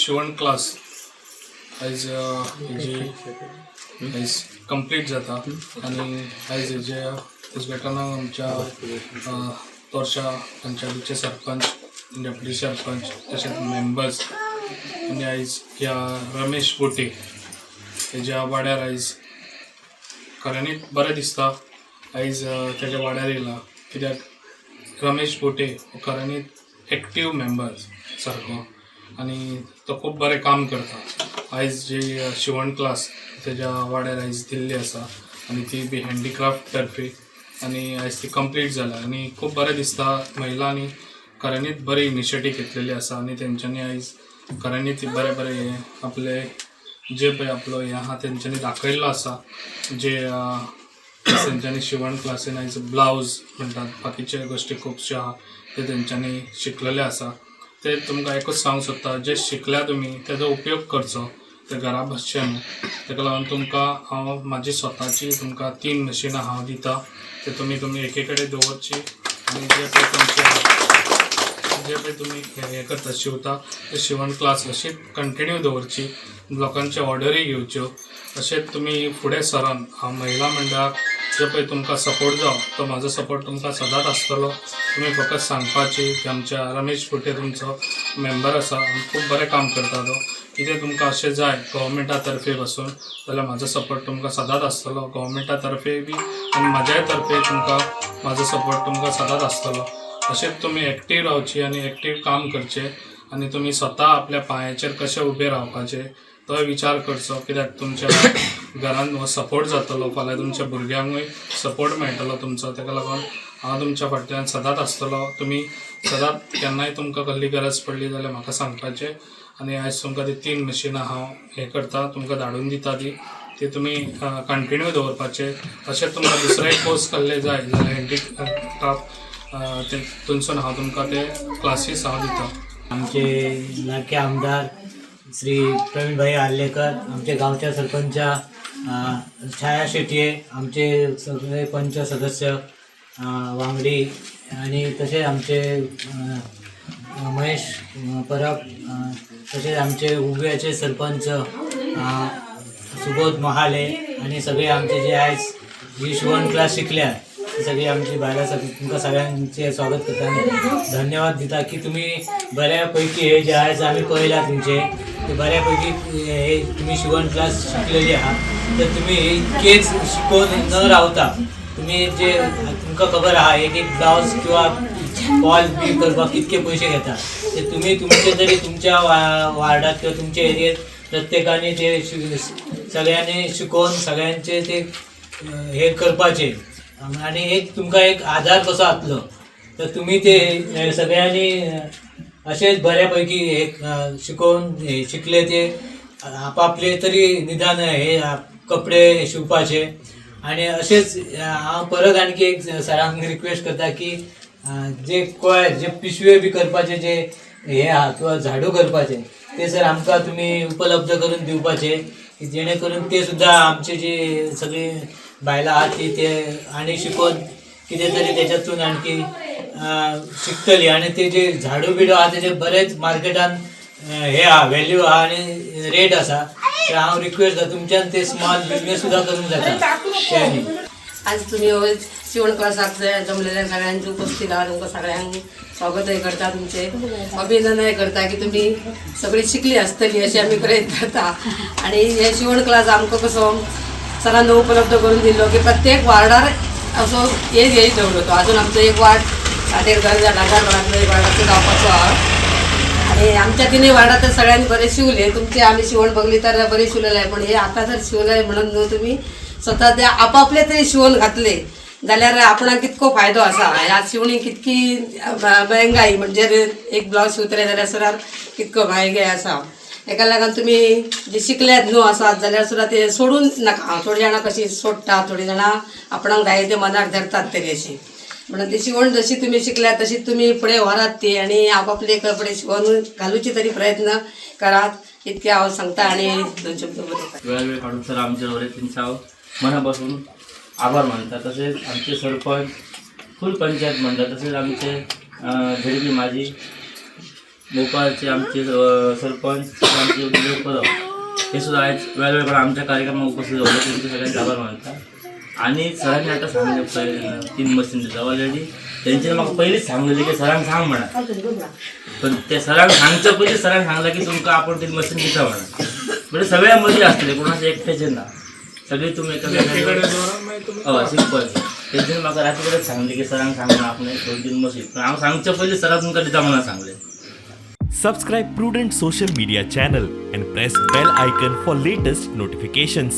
शिवण क्लास आयज आयज कंप्लीट जाता आनी आयज हेजे उजवेटनाक आमच्या तोरशा पंचायतीचे सरपंच, डेप्युटी सरपंच तशेंच मेंबर्स आनी आयज ह्या रमेश बोटे हेज्या वाड्यार आयज खऱ्यांनीच बरें दिसता आयज तेज्या वाड्यार येयला, कित्याक रमेश बोटे हो खऱ्यांनीच एक्टीव मेंबर सारको आनी तो खूब बरें काम करता। आयज जी शिवण क्लास तेज्या वाड्यार आयज दिल्ली आसा आनी ती बी हँडीक्राफ्ट तर्फे आनी आयज ती कंप्लीट जाला आनी खूब बरें दिसता। महिलांनी खऱ्यांनीच बरी इनिशिएटीव घेतलेली आसा आनी तेंच्यांनी आयज खऱ्यांनीच बरें बरें हे आपले जे पळय आपलो हे आहा तेंच्यांनी दाखयल्लो आसा। जे तेंच्यांनी शिवण क्लासीन आयज ब्लावज म्हणटात बाकीचे गोश्टी खुबशे आहा ते तेंच्यांनी शिकलेले आसा। ते तुमकां एकूच सांगूंक सोदता, जे शिकल्या तुमी तेजो उपयोग करचो, ते घरा बसचे न्हू। तेका लागून तुमकां हांव म्हाजी स्वताची तुमकां 3 मशिनां हांव दिता, ते तुमी एके कडेन दवरची आनी जे पळय तुमी हे करता शिवता ते शिवण क्लास अशीच कंटिन्यू दवरची, लोकांचे ऑर्डरी घेवच्यो। अशेंच तुमी फुडें सरान हांव महिला मंडळाक जे पळय तुमकां सपोर्ट जावं तो म्हाजो सपोर्ट तुमकां सदांच आसतलो। तुमी फकत सांगपाची की आमच्या रमेश बोटे तुमचो मेंबर आसा आनी खूब बरें काम करता तो, कितें तुमकां अशें जाय गव्हर्मेंटा तर्फे पासून जाल्यार म्हाजो सपोर्ट तुमकां सदांच आसतलो। गव्हर्मेंटा तर्फे बी आनी म्हाज्याय तर्फे तुमकां म्हाजो सपोर्ट तुमकां सदांच आसतलो। अशेंच तुमी एक्टीव रावची आनी एक्टीव काम करचें आनी तुमी स्वता आपल्या पांयाचेर कशें उबे रावपाचें तो विचार करचो, कित्याक तुमच्या घरान हो सपोर्ट जातलो, फाल्यां तुमच्या भुरग्यांकूय सपोर्ट मेळटलो तुमचो। तेका लागून हांव तुमच्या फाटल्यान सदांच आसतलो। तुमी सदांच केन्नाय तुमकां कसली गरज पडली जाल्यार म्हाका सांगपाचें आनी आयज तुमकां ती 3 मशिनां हांव हे करता, तुमकां धाडून दिता ती तुमी कंटिन्यू दवरपाचे। तशेंच तुमकां दुसरे कोर्स कसले जाय जाल्यार हँडीक्राफ्ट ते थंयसून हांव तुमकां ते क्लासीस हांव दिता। आमचे लाडके आमदार श्री प्रवीणभाई आर्लेकर, आमचे गावच्या सरपंच छाया शेटये, आमचे सगळे पंच सदस्य वांगडी आणि तसेच आमचे महेश परब, तसेच आमचे उब्याचे सरपंच सुबोध महाले आणि सगळे आमचे जे आयज जी शिवण क्लास शिकल्या सगळी आमची बायलां तुमकां सगळ्यांचे स्वागत करता आनी धन्यवाद दिता की तुम्ही बऱ्यापैकी हे जे आयज आमी पळयला तुमचे ते बऱ्यापैकी हे तुम्ही शिवण क्लास शिकलेली आहात, तर तुम्ही इतकेच शिकून न रावता तुम्ही जे तुमकां खबर आहा एक ब्लावज किंवा फॉल बी करपाक कितके पयशे घेता ते तुम्ही तुमचे तरी तुमच्या वार्डात किंवा तुमच्या एरियेत प्रत्येकाने ते सगळ्यांनी शिकून सगळ्यांचे ते हे करपाचे आणि एक तुमकां एक आधार कसो जातलो। तर तुम्ही ते सगळ्यांनी असेच बऱ्यापैकी एक शिकून शिकले ते आपापले तरी निदान हे कपडे शिवपाचे आणि असेच हांव परत आणखी एक सरांक रिक्वेस्ट करता की जे कोय जे पिशवे बी करपाचे जे हे आहा किंवा झाडू करपाचे ते सर आमकां तुमी उपलब्ध करून दिवपाचे की जेणे करून ते सुद्धा आमचे जे सगळे बायलां आहात ती ते आणि शिकून कितें तरी त्याच्यातून आणखी शिकतली आणि ते जे झाडू बिडू आहा तेजे बरेच मार्केटान हे आहा व्हॅल्यू आहा आणि रेट आसा। तर हांव रिक्वेस्ट करता तुमच्यान ते स्मॉल बिजनेस सुद्धा करूंक जाता त्यांनी। आज तुम्ही शिवण क्लासाक जमलेल्या सगळ्यांची उपस्थित आहात, तुमकां सगळ्यांक स्वागतय करता, तुमचे अभिनंदनय करता की तुम्ही सगळी शिकली आसतली अशी आमी प्रयत्न करता। आणि हे शिवण क्लास आमकां कसो सरांनी उपलब्ध करून दिल्लो की प्रत्येक वार्डार असो एक हेच दवरतो। अजून आमचो एक वार्ड 60,000 वार्डांतलो एक वार्डाचो जावपाचो आहा आणि आमच्या 3 वार्डात सगळ्यांनी बरे शिवले। तुमचे आम्ही शिवण बघली तर बरे शिवलेले आहे, पण हे आता जर शिवले म्हणून न्हू तुम्ही स्वतः ते आपापले तरी शिवण घातले जाल्यार आपणाक कितको फायदो आसा। ह्या शिवणी कितकी महंगाई म्हणजे एक ब्लावज शिवतले जाल्यार सरार कितको म्हारगाय आसा। एका लागून तुम्ही जे शिकल्यात न्हू आसात जाल्यार सुद्दां ते सोडून नाका। थोडी जाणां कशी सोडटा, थोडी जाणां आपणाक जाय ते मनार धरतात तरी अशी, म्हणून ती शिवण जशी तुम्ही शिकल्या तशी तुम्ही पुढे व्हरात ती आणि आपापले कपडे शिवून घालूची तरी प्रयत्न करात इतके हांव सांगता आणि 2 शब्द बोलता। वेळ काढून सर आमच्या वतीन हांव मनापासून आभार मानता। तसेच आमचे सरपंच फुल पंचायत मंडळ तसेच आमचे झेडपी माजी भोपाळचे आमचे सरपंच आमचे विजय कदम हे सुद्धा आहेत वेगवेगळ्या आमच्या कार्यक्रमात उपस्थित होते. त्यांचे सगळ्यांचे आभार मानतात. आणि सरांनी आता सांगितलं 3 मशीन देतात ऑलरेडी. त्यांचे मला पहिलेच सांगलेले की सरांना सांग म्हणा, पण त्या सरांना सांगच्या पहिले सरांनी सांगला की तुमका आपण 3 मशीन दिसा म्हणा. म्हणजे सगळ्यामध्ये असते कोणाचे एकट्याचे ना, सगळे तुम्ही एका सिंपल. त्यांचे म्हाका रात्रीकडेच सांगले की सरांना सांगणं आपण 2-3 मशीन, पण हांव सांगच्या पहिले सरा तुमका दिता म्हणा सांगले. Subscribe Prudent social media channel and press bell icon for latest notifications.